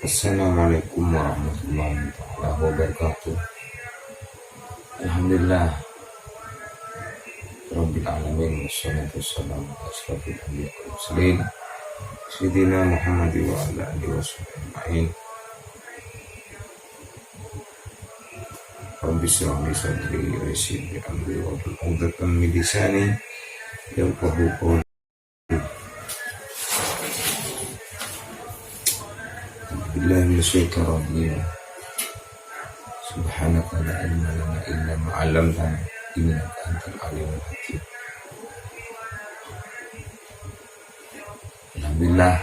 Assalamualaikum warahmatullahi wabarakatuh. Alhamdulillah Rabbil alamin, wassalatu wassalamu ala asyrafil anbiya'i wal mursalin sayyidina Muhammad wa ala alihi washabbihi ajma'in. Rabbi shrah li sadri wa yassir li amri wahlul 'uqdatam min lisani yafqahu qawli. Billahi minasyaitonir rajim. Subhanaka la ilma lana illa ma 'allamtana innaka antal alimul hakim. Alhamdulillah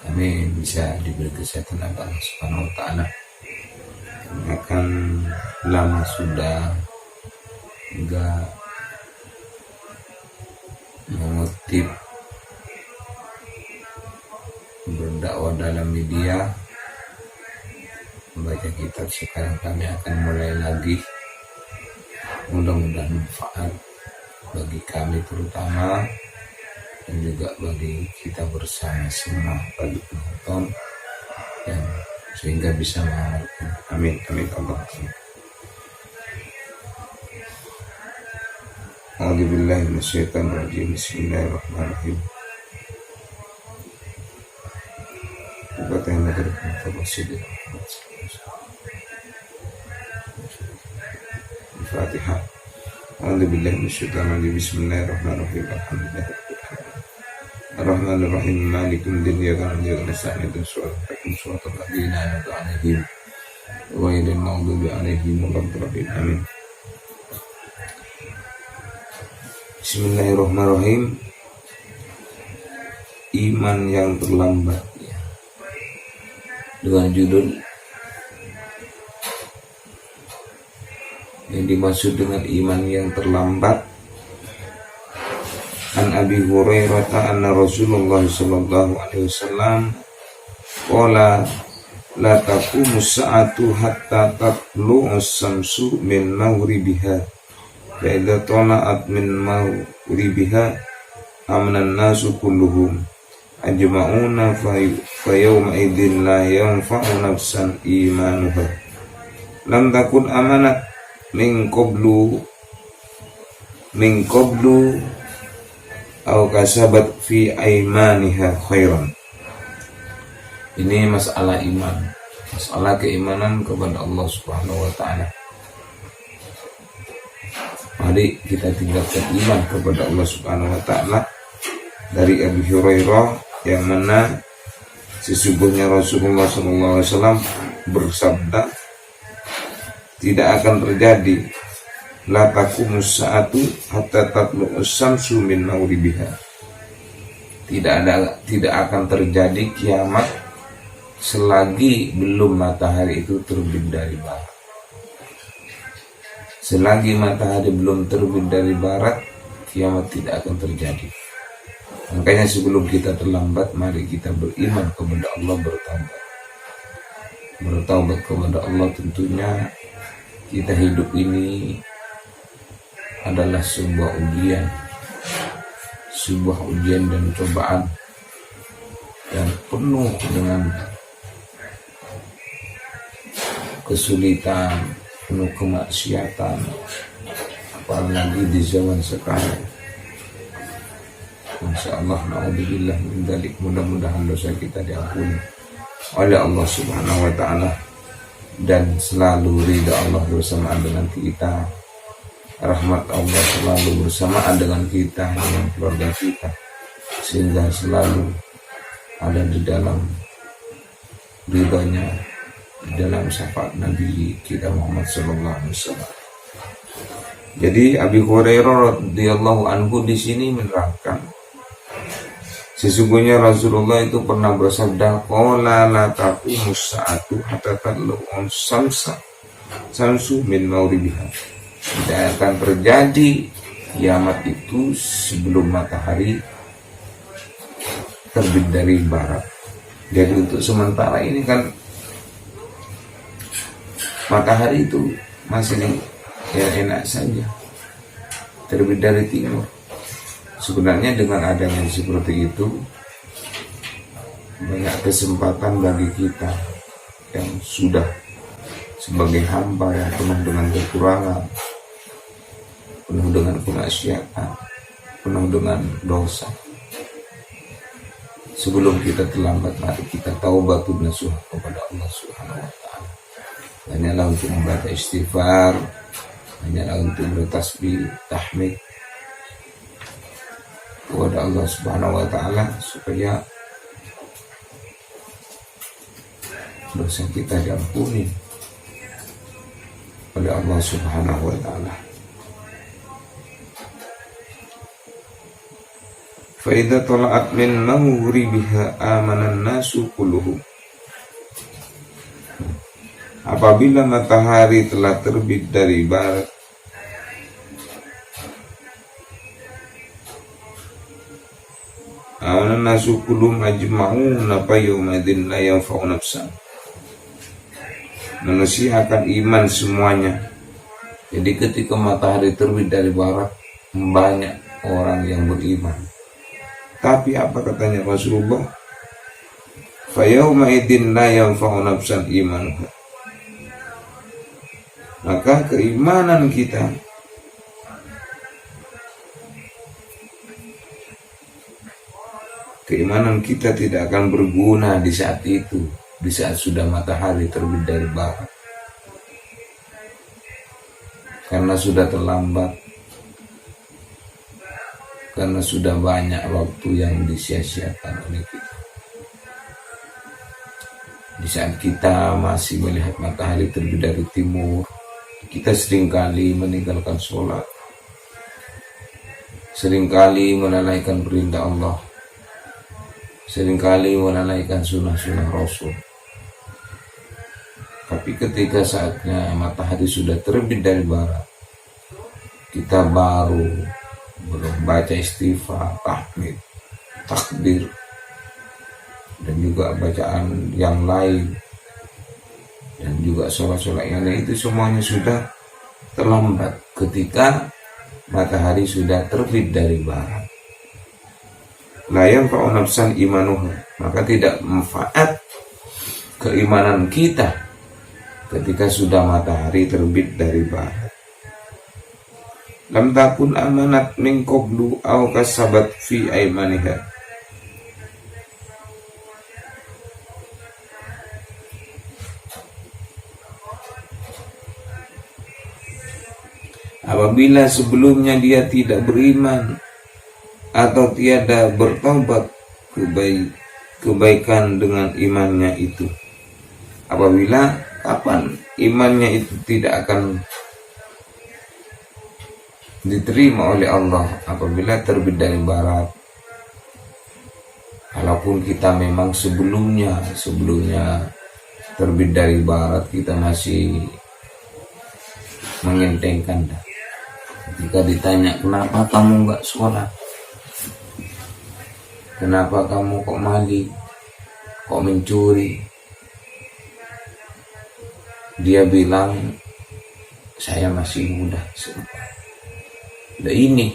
kami bisa diberi kesehatan oleh Allah Subhanahu wa taala. Kami akan lama sudah enggak mengutip berdakwah dalam media, membaca kitab. Sekarang kami akan mulai lagi. Mudah-mudahan manfaat bagi kami terutama, dan juga bagi kita bersama semua, bagi penonton, dan sehingga bisa mengamalkan. Amin amin Allah. A'udzubillahi minasyaitonir rajim. Bismillahirrahmanirrahim. Al-Fatihah. Al-Fatihah. A'udzubillahi minasyaitonir rajim. Bismillahirrahmanirrahim. Alhamdulillah Ar-Rahmanir Rahim, Malikul Din, Iyyaka na'budu wa iyyaka nasta'in, shiratal ladzina an'amta 'alaihim ghairil maghdubi 'alaihim waladdallin. Amin. Bismillahirrahmanirrahim. Iman yang terlambat, dengan judul yang dimaksud dengan iman yang terlambat. An Abi Hurairah anna Rasulullah sallallahu alaihi wasallam qala la taqumu as-sa'atu hatta tatlu'u as-samsu min maghribiha fa idza tala'at min maghribiha amana an-nasu kulluhum ajma'una fa yawma idzin la yanfa'u nafsan imanuha lam takun amanat min qablu aw kasabat fi aymaniha khairan. Ini masalah iman, masalah keimanan kepada Allah Subhanahu wa taala. Mari kita tingkatkan iman kepada Allah Subhanahu wa taala. Dari Abu Hurairah yang mana sesungguhnya Rasulullah SAW bersabda, tidak akan terjadi la taqumus sa'atu hatta tatlu'us samsu min maghribiha. Tidak akan terjadi kiamat selagi belum matahari itu terbit dari barat. Selagi matahari belum terbit dari barat, kiamat tidak akan terjadi. Makanya sebelum kita terlambat, mari kita beriman kepada Allah, bertaubat kepada Allah. Tentunya kita hidup ini adalah sebuah ujian dan cobaan yang penuh dengan kesulitan, penuh kemaksiatan, apalagi di zaman sekarang. Masya Allah, na'udzubillah min dzalik. Mudah-mudahan dosa kita diampuni oleh Allah Subhanahu wa taala, dan selalu ridha Allah bersamaan dengan kita. Rahmat Allah selalu bersamaan dengan kita, dengan keluarga kita, sehingga selalu ada di dalam ridhonya, di dalam syafaat Nabi kita Muhammad sallallahu alaihi wasallam. Jadi Abi Hurairah radhiyallahu anhu di sini menerangkan, sesungguhnya Rasulullah itu pernah bersabda, qala la taqumus sa'atu hatta tatlu'us samsu min maghribiha. Tidak akan terjadi kiamat itu sebelum matahari terbit dari barat. Jadi untuk sementara ini kan matahari itu masih enak saja terbit dari timur. Sebenarnya dengan adanya seperti itu, banyak kesempatan bagi kita yang sudah sebagai hamba yang penuh dengan kekurangan, penuh dengan kemaksiatan, penuh dengan dosa. Sebelum kita terlambat, mari kita taubatun nasuha kepada Allah Subhanahu wa taala. Hanyalah untuk membaca istighfar, hanyalah untuk bertasbih, tahmid kepada Allah Subhanahu wa taala supaya dosa kita diampuni oleh Allah Subhanahu wa taala. Fa idza tala'at min maghribiha amanan nasu kulluhum. Apabila matahari telah terbit dari barat, amanan nasu kulluhum ajma'una fa yawmadin la yanfa'u nafsan. Manusia akan iman semuanya. Jadi ketika matahari terbit dari barat, banyak orang yang beriman. Tapi apa katanya Rasulullah? Fa yawma idzin la yanfa'u nafsan imanuha. Maka keimanan kita tidak akan berguna di saat itu, di saat sudah matahari terbit dari barat, karena sudah terlambat, karena sudah banyak waktu yang disia-siakan oleh kita. Di saat kita masih melihat matahari terbit dari timur, kita seringkali meninggalkan sholat, seringkali melalaikan perintah Allah, seringkali melalaikan sunnah-sunnah Rasul. Tapi ketika saatnya matahari sudah terbit dari barat, kita baru baca istighfar, tahmid, takbir, dan juga bacaan yang lain, dan juga sholat-sholat yang lain, itu semuanya sudah terlambat ketika matahari sudah terbit dari barat. La yanfa'u nafsan imanuha, maka tidak manfaat keimanan kita ketika sudah matahari terbit dari barat. Lam takun amanat min qablu aw kasabat fi aymaniha. Apabila sebelumnya dia tidak beriman atau tiada bertobat kebaikan dengan imannya itu. Apabila kapan imannya itu tidak akan diterima oleh Allah? Apabila terbit dari barat. Walaupun kita memang sebelumnya terbit dari barat, kita masih mengentengkan. Jika ditanya, kenapa kamu nggak sholat? Kenapa kamu kok maling? Kok mencuri? Dia bilang, saya masih muda. Nah ini,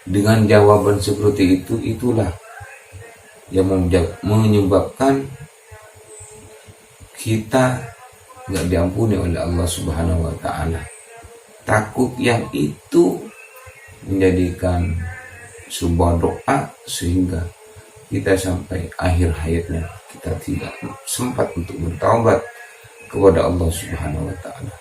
dengan jawaban seperti itu, itulah yang menyebabkan kita nggak diampuni oleh Allah Subhanahu wa taala. Takut yang itu menjadikan sebuah doa sehingga kita sampai akhir hayatnya kita tidak sempat untuk bertaubat kepada Allah Subhanahu wa taala.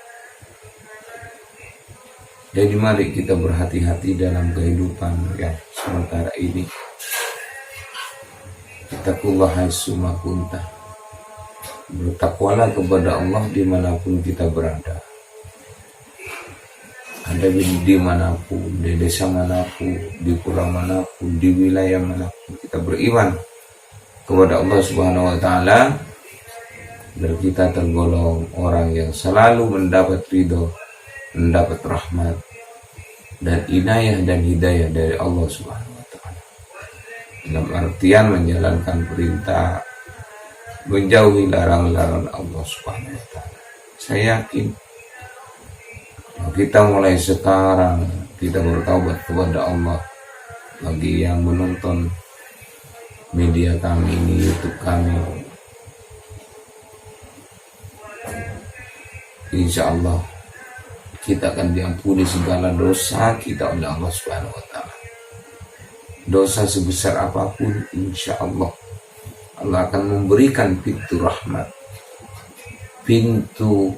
Jadi mari kita berhati-hati dalam kehidupan yang sementara ini. Ittaqullah haitsu ma kunta. Bertakwalah kepada Allah dimanapun kita berada. Ada di manapun, di desa manapun, di pulau manapun, di wilayah manapun, kita beriman kepada Allah Subhanahu wa taala, agar kita tergolong orang yang selalu mendapat ridho, mendapat rahmat dan inayah dan hidayah dari Allah Subhanahu wa taala. Dalam artian menjalankan perintah, menjauhi larangan-larangan Allah Subhanahu wa taala. Saya yakin kita mulai sekarang kita bertaubat kepada Allah. Bagi yang menonton media kami ini, YouTube kami. Insya Allah kita akan diampuni segala dosa kita oleh Allah Subhanahu wa Ta'ala. Dosa sebesar apapun, insya Allah Allah akan memberikan pintu rahmat, pintu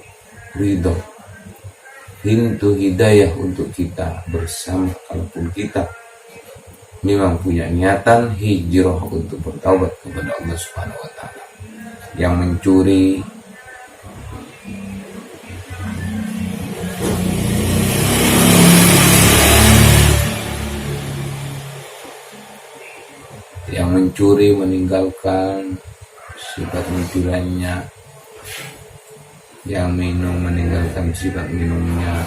ridho, pintu hidayah untuk kita bersama. Kalaupun kita memang punya niatan hijrah untuk bertaubat kepada Allah Subhanahu wa Ta'ala. Yang mencuri, meninggalkan sifat mencurinya, yang minum meninggalkan sifat minumnya,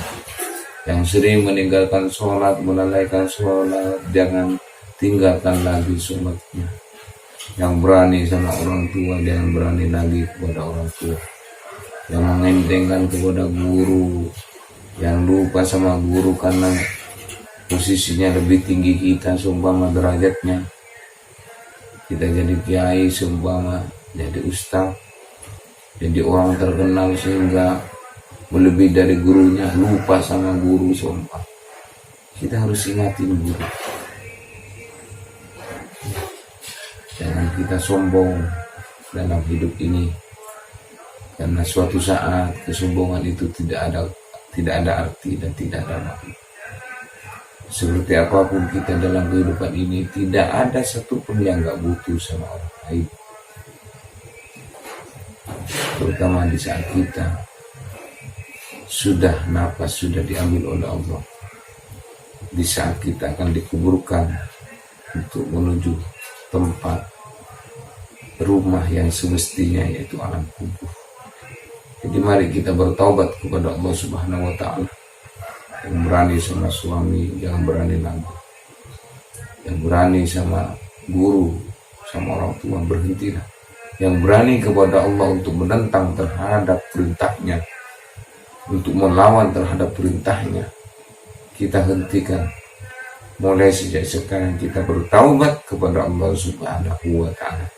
yang sering meninggalkan sholat, melalaikan sholat, jangan tinggalkan lagi sholatnya. Yang berani sama orang tua, jangan berani lagi kepada orang tua. Yang mengentengkan kepada guru, yang lupa sama guru karena posisinya lebih tinggi kita, seumpama derajatnya. Kita jadi kiai, seumpama jadi ustaz, jadi orang terkenal sehingga lebih dari gurunya, lupa sama guru, seumpama. Kita harus ingatin guru. Jangan kita sombong dalam hidup ini, karena suatu saat kesombongan itu tidak ada arti dan tidak ada makna. Seperti apapun kita dalam kehidupan ini, tidak ada satupun yang gak butuh sama orang lain. Terutama di saat kita sudah nafas sudah diambil oleh Allah, di saat kita akan dikuburkan untuk menuju tempat rumah yang semestinya, yaitu alam kubur. Jadi mari kita bertaubat kepada Allah Subhanahu wa Ta'ala. Yang berani sama suami, jangan berani lagi. Yang berani sama guru, sama orang tua, berhentilah. Yang berani kepada Allah untuk menentang terhadap perintahnya, untuk melawan terhadap perintahnya, kita hentikan. Mulai sejak sekarang kita bertaubat kepada Allah Subhanahu wa Ta'ala,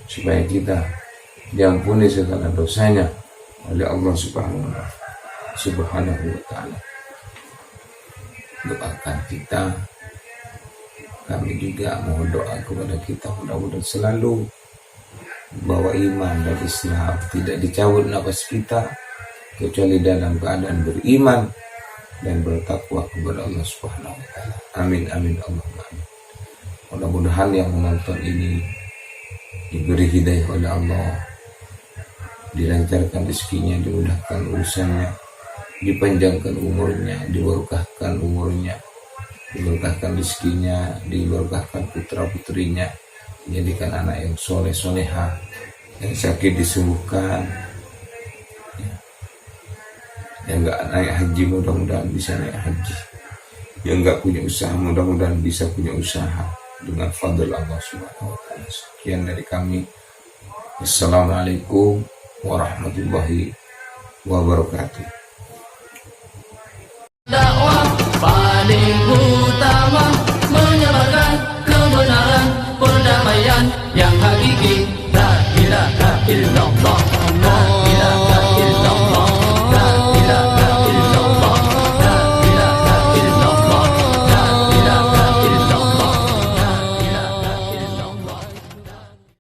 supaya kita diampuni segala dosanya oleh Allah Subhanahu wa Ta'ala. Doakan kita, kami juga mohon doa kepada kita, mudah-mudahan selalu bawa iman dan Islam, tidak dicabut nafas kita kecuali dalam keadaan beriman dan bertakwa kepada Allah Subhanahu wa Ta'ala. Amin amin Allahumma amin. Mudah-mudahan yang menonton ini diberi hidayah oleh Allah, dilancarkan rezekinya, dimudahkan urusannya, dipanjangkan umurnya, diberkahkan umurnya, diberkahkan rezekinya, diberkahkan putra-putrinya, menjadikan anak yang soleh soleha, yang sakit disembuhkan, yang enggak naik haji mudah-mudahan bisa naik haji, yang enggak punya usaha mudah-mudahan bisa punya usaha dengan fadl Allah Subhanahu wa Ta'ala. Sekian dari kami. Assalamualaikum warahmatullahi wabarakatuh. Dakwah paling utama menyebarkan kebenaran, perdamaian yang hakiki.